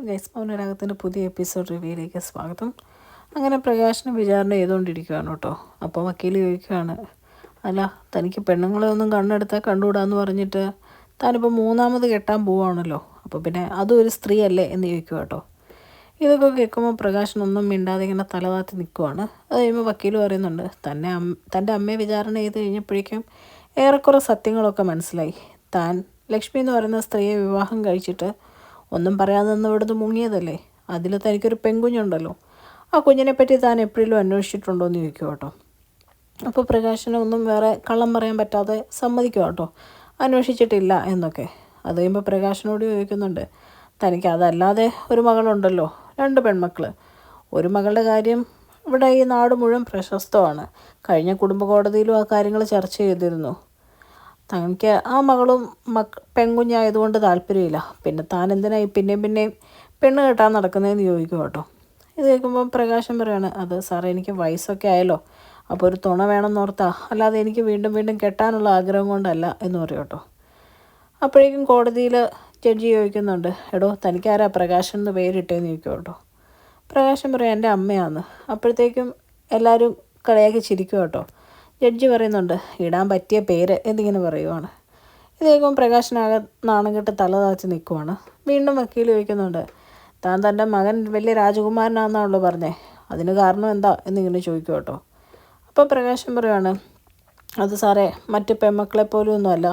Guys മൗനരാഗത്തിൻ്റെ പുതിയ episode റിവ്യൂയിലേക്ക് സ്വാഗതം. അങ്ങനെ പ്രകാശിനെ വിചാരണ ചെയ്തുകൊണ്ടിരിക്കുകയാണ് കേട്ടോ. അപ്പോൾ വക്കീൽ ചോദിക്കുകയാണ്, അല്ല തനിക്ക് പെണ്ണുങ്ങളെ ഒന്നും കണ്ണെടുത്താൽ കണ്ടുകൂടാന്ന് പറഞ്ഞിട്ട് താനിപ്പോൾ മൂന്നാമത് കെട്ടാൻ പോവുകയാണല്ലോ, അപ്പോൾ പിന്നെ അതും ഒരു സ്ത്രീ അല്ലേ എന്ന് ചോദിക്കുക കേട്ടോ. ഇതൊക്കെ കേൾക്കുമ്പോൾ പ്രകാശനൊന്നും മിണ്ടാതെ ഇങ്ങനെ തലതാത്തി നിൽക്കുവാണ്. അത് കഴിയുമ്പോൾ വക്കീൽ പറയുന്നുണ്ട്, തൻ്റെ അമ്മയെ വിചാരണ ചെയ്ത് കഴിഞ്ഞപ്പോഴേക്കും ഏറെക്കുറെ സത്യങ്ങളൊക്കെ മനസ്സിലായി. താൻ ലക്ഷ്മി എന്ന് പറയുന്ന സ്ത്രീയെ വിവാഹം കഴിച്ചിട്ട് ഒന്നും പറയാതെ നിന്ന് ഇവിടുന്ന് മുങ്ങിയതല്ലേ. അതിൽ തനിക്കൊരു പെൺകുഞ്ഞുണ്ടല്ലോ, ആ കുഞ്ഞിനെപ്പറ്റി താൻ എപ്പോഴും അന്വേഷിച്ചിട്ടുണ്ടോ എന്ന് ചോദിക്കുക കേട്ടോ. അപ്പോൾ പ്രകാശന് ഒന്നും വേറെ കള്ളം പറയാൻ പറ്റാതെ സമ്മതിക്കുക കേട്ടോ, അന്വേഷിച്ചിട്ടില്ല എന്നൊക്കെ. അത് കഴിയുമ്പോൾ പ്രകാശനോട് ചോദിക്കുന്നുണ്ട്, തനിക്ക് അതല്ലാതെ ഒരു മകളുണ്ടല്ലോ, 2 പെൺമക്കൾ. ഒരു മകളുടെ കാര്യം ഇവിടെ ഈ നാട് മുഴുവൻ പ്രശസ്തമാണ്. കഴിഞ്ഞ കുടുംബ കോടതിയിലും ആ കാര്യങ്ങൾ ചർച്ച ചെയ്തിരുന്നു. തനിക്ക് ആ മകളും പെൺകുഞ്ഞായതുകൊണ്ട് താല്പര്യമില്ല, പിന്നെ താൻ എന്തിനായി പിന്നെയും പെണ്ണ് കെട്ടാൻ നടക്കുന്നതെന്ന് ചോദിക്കും കേട്ടോ. ഇത് കേൾക്കുമ്പോൾ പ്രകാശം പറയാണ്, അത് സാറേ എനിക്ക് വയസ്സൊക്കെ ആയല്ലോ, അപ്പോൾ ഒരു തുണ വേണമെന്നോർത്താ, അല്ലാതെ എനിക്ക് വീണ്ടും കെട്ടാനുള്ള ആഗ്രഹം കൊണ്ടല്ല എന്ന് പറയും കേട്ടോ. അപ്പോഴേക്കും കോടതിയിൽ ജഡ്ജി ചോദിക്കുന്നുണ്ട്, എടോ തനിക്കാരാ പ്രകാശൻ എന്ന് പേരിട്ടേന്ന് ചോദിക്കും കേട്ടോ. പ്രകാശം പറയും, എൻ്റെ അമ്മയാന്ന്. അപ്പോഴത്തേക്കും എല്ലാവരും കളിയാക്കി ചിരിക്കും കേട്ടോ. ജഡ്ജി പറയുന്നുണ്ട്, ഇടാൻ പറ്റിയ പേര് എന്നിങ്ങനെ പറയുവാണ്. ഇത് കേൾക്കുമ്പോൾ പ്രകാശനാകെ നാണം കെട്ട് തല താഴ്ത്തി നിൽക്കുവാണ്. വീണ്ടും വക്കീൽ ചോദിക്കുന്നുണ്ട്, താൻ തൻ്റെ മകൻ വലിയ രാജകുമാരനാണെന്നാണല്ലോ പറഞ്ഞേ, അതിന് കാരണം എന്താ എന്നിങ്ങനെ ചോദിക്കും കേട്ടോ. അപ്പോൾ പ്രകാശം പറയുവാണ്, അത് സാറേ മറ്റ് പെൺമക്കളെ പോലും ഒന്നുമല്ല,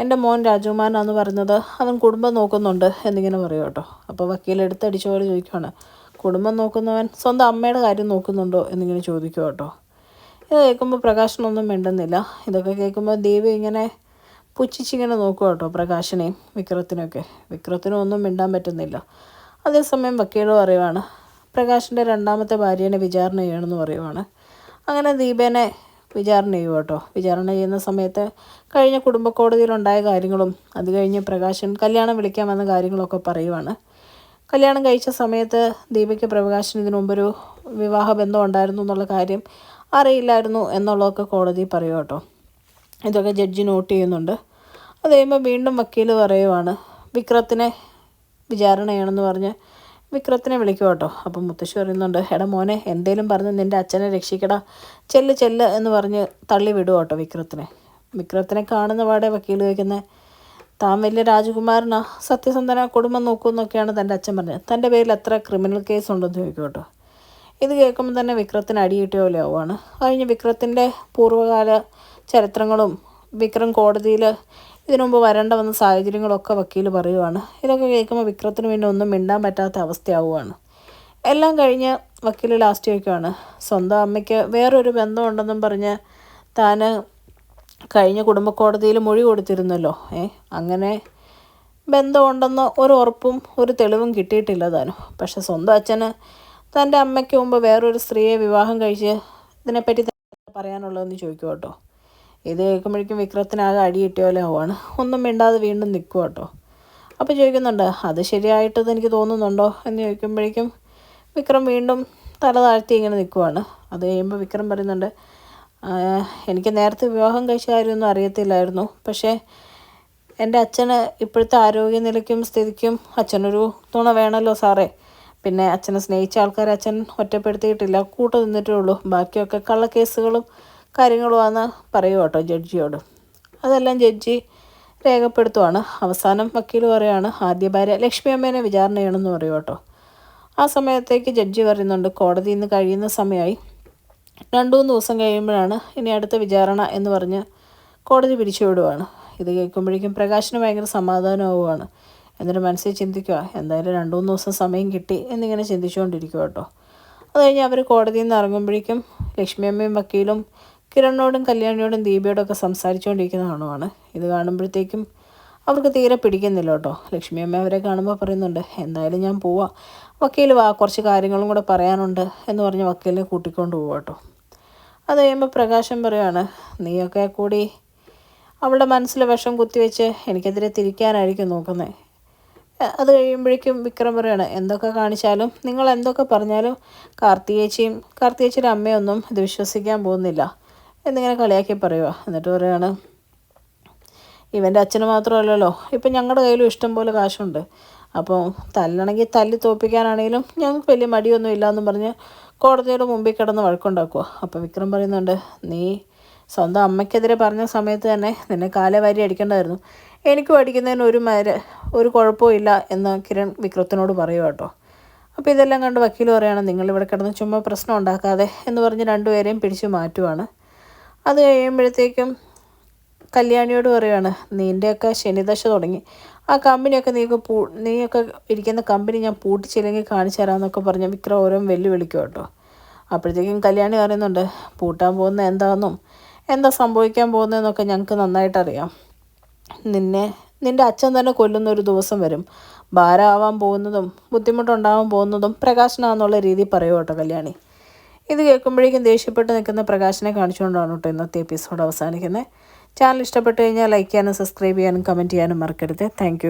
എൻ്റെ മോൻ രാജകുമാരനാന്ന് പറയുന്നത് അവൻ കുടുംബം നോക്കുന്നുണ്ട് എന്നിങ്ങനെ പറയും കേട്ടോ. അപ്പോൾ വക്കീൽ എടുത്തടിച്ച പോലെ ചോദിക്കുകയാണ്, കുടുംബം നോക്കുന്നവൻ സ്വന്തം അമ്മയുടെ കാര്യം നോക്കുന്നുണ്ടോ എന്നിങ്ങനെ ചോദിക്കും കേട്ടോ. ഇത് കേൾക്കുമ്പോൾ പ്രകാശനൊന്നും മിണ്ടുന്നില്ല. ഇതൊക്കെ കേൾക്കുമ്പോൾ ദീപ ഇങ്ങനെ പുച്ഛിച്ചിങ്ങനെ നോക്കുക കേട്ടോ പ്രകാശനെയും വിക്രത്തിനൊക്കെ. വിക്രത്തിനും ഒന്നും മിണ്ടാൻ പറ്റുന്നില്ല. അതേസമയം വക്കീൽ പറയുവാണ്, പ്രകാശിൻ്റെ 2ാമത്തെ ഭാര്യേനെ വിചാരണ ചെയ്യണമെന്ന് പറയുവാണ്. അങ്ങനെ ദീപേനെ വിചാരണ ചെയ്യും കേട്ടോ. വിചാരണ ചെയ്യുന്ന സമയത്ത് കഴിഞ്ഞ കുടുംബ കോടതിയിലുണ്ടായ കാര്യങ്ങളും അത് കഴിഞ്ഞ് പ്രകാശൻ കല്യാണം വിളിക്കാൻ വന്ന കാര്യങ്ങളൊക്കെ പറയുവാണ്. കല്യാണം കഴിച്ച സമയത്ത് ദീപയ്ക്ക് പ്രകാശൻ ഇതിനു മുമ്പൊരു വിവാഹ ബന്ധം ഉണ്ടായിരുന്നു എന്നുള്ള കാര്യം അറിയില്ലായിരുന്നു എന്നുള്ളതൊക്കെ കോടതി പറയും കേട്ടോ. ഇതൊക്കെ ജഡ്ജി നോട്ട് ചെയ്യുന്നുണ്ട്. അത് കഴിയുമ്പോൾ വീണ്ടും വക്കീൽ പറയുവാണ്, വിക്രത്തിനെ വിചാരണ ചെയ്യണമെന്ന് പറഞ്ഞ് വിക്രത്തിനെ വിളിക്കും കേട്ടോ. അപ്പം മുത്തശ്ശി പറയുന്നുണ്ട്, എടാ മോനെ എന്തേലും പറഞ്ഞ് നിൻ്റെ അച്ഛനെ രക്ഷിക്കടാ, ചെല്ല് എന്ന് പറഞ്ഞ് തള്ളി വിടുക കേട്ടോ വിക്രത്തിനെ കാണുന്ന പാടെ വക്കീൽ ചോദിക്കുന്നത്, താൻ വലിയ രാജകുമാരനാ, സത്യസന്ധന, കുടുംബം നോക്കുമെന്നൊക്കെയാണ് തൻ്റെ അച്ഛൻ പറഞ്ഞത്, തൻ്റെ പേരിൽ എത്ര ക്രിമിനൽ കേസ് ഉണ്ടെന്ന് ചോദിക്കും കേട്ടോ. ഇത് കേൾക്കുമ്പോൾ തന്നെ വിക്രത്തിന് അടിയിട്ടിയ പോലെ ആവുകയാണ്. കഴിഞ്ഞ് വിക്രത്തിൻ്റെ പൂർവ്വകാല ചരിത്രങ്ങളും വിക്രം കോടതിയിൽ ഇതിനു മുമ്പ് വരേണ്ട വന്ന സാഹചര്യങ്ങളൊക്കെ വക്കീൽ പറയുവാണ്. ഇതൊക്കെ കേൾക്കുമ്പോൾ വിക്രത്തിന് പിന്നെ ഒന്നും മിണ്ടാൻ പറ്റാത്ത അവസ്ഥയാവുകയാണ്. എല്ലാം കഴിഞ്ഞ് വക്കീൽ ലാസ്റ്റ് ചോദിക്കുകയാണ്, സ്വന്തം അമ്മയ്ക്ക് വേറൊരു ബന്ധമുണ്ടെന്നും പറഞ്ഞ് താൻ കഴിഞ്ഞ കുടുംബ കോടതിയിൽ മൊഴി കൊടുത്തിരുന്നല്ലോ, അങ്ങനെ ബന്ധമുണ്ടെന്ന് ഒരു ഉറപ്പും ഒരു തെളിവും കിട്ടിയിട്ടില്ല താനും. പക്ഷെ സ്വന്തം അച്ഛന് തൻ്റെ അമ്മയ്ക്ക് മുമ്പ് വേറൊരു സ്ത്രീയെ വിവാഹം കഴിച്ച് ഇതിനെപ്പറ്റി പറയാനുള്ളതെന്ന് ചോദിക്കും കേട്ടോ. ഇത് കേൾക്കുമ്പോഴേക്കും വിക്രത്തിനാകെ അടി കിട്ടിയ പോലെ ആവുകയാണ്. ഒന്നും മിണ്ടാതെ വീണ്ടും നിൽക്കുക കേട്ടോ. അപ്പോൾ ചോദിക്കുന്നുണ്ട്, അത് ശരിയായിട്ടത് എനിക്ക് തോന്നുന്നുണ്ടോ എന്ന് ചോദിക്കുമ്പോഴേക്കും വിക്രം വീണ്ടും തല താഴ്ത്തി ഇങ്ങനെ നിൽക്കുവാണ്. അത് കഴിയുമ്പോൾ വിക്രം പറയുന്നുണ്ട്, എനിക്ക് നേരത്തെ വിവാഹം കഴിച്ച കാര്യമൊന്നും അറിയത്തില്ലായിരുന്നു, പക്ഷേ എൻ്റെ അച്ഛന് ഇപ്പോഴത്തെ ആരോഗ്യനിലയ്ക്കും സ്ഥിതിക്കും അച്ഛനൊരു തുണ വേണമല്ലോ സാറേ. പിന്നെ അച്ഛനെ സ്നേഹിച്ച ആൾക്കാരെ അച്ഛൻ ഒറ്റപ്പെടുത്തിയിട്ടില്ല, കൂട്ടു നിന്നിട്ടേ ഉള്ളൂ. ബാക്കിയൊക്കെ കള്ളക്കേസുകളും കാര്യങ്ങളുമാണെന്ന് പറയുക കേട്ടോ ജഡ്ജിയോട്. അതെല്ലാം ജഡ്ജി രേഖപ്പെടുത്തുവാണ്. അവസാനം വക്കീൽ പറയുകയാണ്, ആദ്യ ഭാര്യ ലക്ഷ്മി അമ്മേനെ വിചാരണ ചെയ്യണമെന്ന് പറയും കേട്ടോ. ആ സമയത്തേക്ക് ജഡ്ജി പറയുന്നുണ്ട്, കോടതി ഇന്ന് കഴിയുന്ന സമയമായി, 2-3 ദിവസം കഴിയുമ്പോഴാണ് ഇനി അടുത്ത വിചാരണ എന്ന് പറഞ്ഞ് കോടതി പിരിച്ചുവിടുവാണ്. ഇത് കേൾക്കുമ്പോഴേക്കും പ്രകാശിന് ഭയങ്കര സമാധാനമാവുകയാണ്. എന്നിട്ട് മനസ്സിൽ ചിന്തിക്കുക, എന്തായാലും 2-3 ദിവസം സമയം കിട്ടി എന്നിങ്ങനെ ചിന്തിച്ചുകൊണ്ടിരിക്കുക കേട്ടോ. അത് കഴിഞ്ഞ് അവർ കോടതിയിൽ നിന്ന് ഇറങ്ങുമ്പോഴേക്കും ലക്ഷ്മിയമ്മയും വക്കീലും കിരണിനോടും കല്യാണിയോടും ദീപയോടൊക്കെ സംസാരിച്ചുകൊണ്ടിരിക്കുന്ന കാണുവാണ്. ഇത് കാണുമ്പോഴത്തേക്കും അവർക്ക് തീരെ പിടിക്കുന്നില്ല കേട്ടോ. ലക്ഷ്മിയമ്മ അവരെ കാണുമ്പോൾ പറയുന്നുണ്ട്, എന്തായാലും ഞാൻ പോവാം, വക്കീൽ വാ, കുറച്ച് കാര്യങ്ങളും കൂടെ പറയാനുണ്ട് എന്ന് പറഞ്ഞ് വക്കീലിനെ കൂട്ടിക്കൊണ്ട് പോവാം കേട്ടോ. അത് കഴിയുമ്പോൾ പ്രകാശം പറയുകയാണ്, നീയൊക്കെ കൂടി അവളുടെ മനസ്സിൽ വിഷം കുത്തിവെച്ച് എനിക്കെതിരെ തിരിക്കാനായിരിക്കും നോക്കുന്നത്. അത് കഴിയുമ്പോഴേക്കും വിക്രം പറയുകയാണ്, എന്തൊക്കെ കാണിച്ചാലും നിങ്ങൾ എന്തൊക്കെ പറഞ്ഞാലും കാർത്തിയേച്ചിയുടെ അമ്മയൊന്നും ഇത് വിശ്വസിക്കാൻ പോകുന്നില്ല എന്നിങ്ങനെ കളിയാക്കി പറയുക. എന്നിട്ട് പറയുകയാണ്, ഇവൻ്റെ അച്ഛന് മാത്രമല്ലല്ലോ, ഇപ്പം ഞങ്ങളുടെ കയ്യിലും ഇഷ്ടം പോലെ കാശുണ്ട്, അപ്പോൾ തല്ലണമെങ്കിൽ തല്ലി തോൽപ്പിക്കാനാണെങ്കിലും ഞങ്ങൾക്ക് വലിയ മടിയൊന്നും ഇല്ലയെന്നും പറഞ്ഞ് കോടതിയുടെ മുമ്പിൽ കിടന്ന് വഴക്കുണ്ടാക്കുക. അപ്പോൾ വിക്രം പറയുന്നുണ്ട്, നീ സ്വന്തം അമ്മയ്ക്കെതിരെ പറഞ്ഞ സമയത്ത് തന്നെ നിന്നെ കാലേ വാരി അടിക്കേണ്ടതായിരുന്നു. എനിക്കും അടിക്കുന്നതിന് ഒരു കുഴപ്പവും ഇല്ല എന്ന് കിരൺ വിക്രത്തിനോട് പറയുക കേട്ടോ. അപ്പോൾ ഇതെല്ലാം കണ്ട് വക്കീൽ പറയുകയാണ്, നിങ്ങളിവിടെ കിടന്ന് ചുമ്മാ പ്രശ്നം ഉണ്ടാക്കാതെ എന്ന് പറഞ്ഞ് രണ്ടുപേരെയും പിടിച്ചു മാറ്റുവാണ്. അത് കഴിയുമ്പോഴത്തേക്കും കല്യാണിയോട് പറയുകയാണ്, നിൻ്റെയൊക്കെ ശനിദശ തുടങ്ങി, ആ കമ്പനിയൊക്കെ നീയൊക്കെ ഇരിക്കുന്ന കമ്പനി ഞാൻ പൂട്ടിച്ചില്ലെങ്കിൽ കാണിച്ചു തരാമെന്നൊക്കെ പറഞ്ഞ് വിക്രം ഓരോ വെല്ലുവിളിക്കും കേട്ടോ. അപ്പോഴത്തേക്കും കല്യാണി പറയുന്നുണ്ട്, പൂട്ടാൻ പോകുന്ന എന്താണെന്നും എന്താ സംഭവിക്കാൻ പോകുന്നതെന്നൊക്കെ ഞങ്ങൾക്ക് നന്നായിട്ടറിയാം. നിൻ്റെ അച്ഛൻ തന്നെ കൊല്ലുന്ന ഒരു ദിവസം വരും. ഭാരമാവാൻ പോകുന്നതും ബുദ്ധിമുട്ടുണ്ടാവാൻ പോകുന്നതും പ്രകാശനാന്നുള്ള രീതിയിൽ പറയുക കേട്ടോ കല്യാണി. ഇത് കേൾക്കുമ്പോഴേക്കും ദേഷ്യപ്പെട്ട് നിൽക്കുന്ന പ്രകാശനെ കാണിച്ചുകൊണ്ടാണ് കേട്ടോ ഇന്നത്തെ എപ്പിസോഡ് അവസാനിക്കുന്നത്. ചാനൽ ഇഷ്ടപ്പെട്ട് കഴിഞ്ഞാൽ ലൈക്ക് ചെയ്യാനും സബ്സ്ക്രൈബ് ചെയ്യാനും കമൻറ്റ് ചെയ്യാനും മറക്കരുത്. താങ്ക്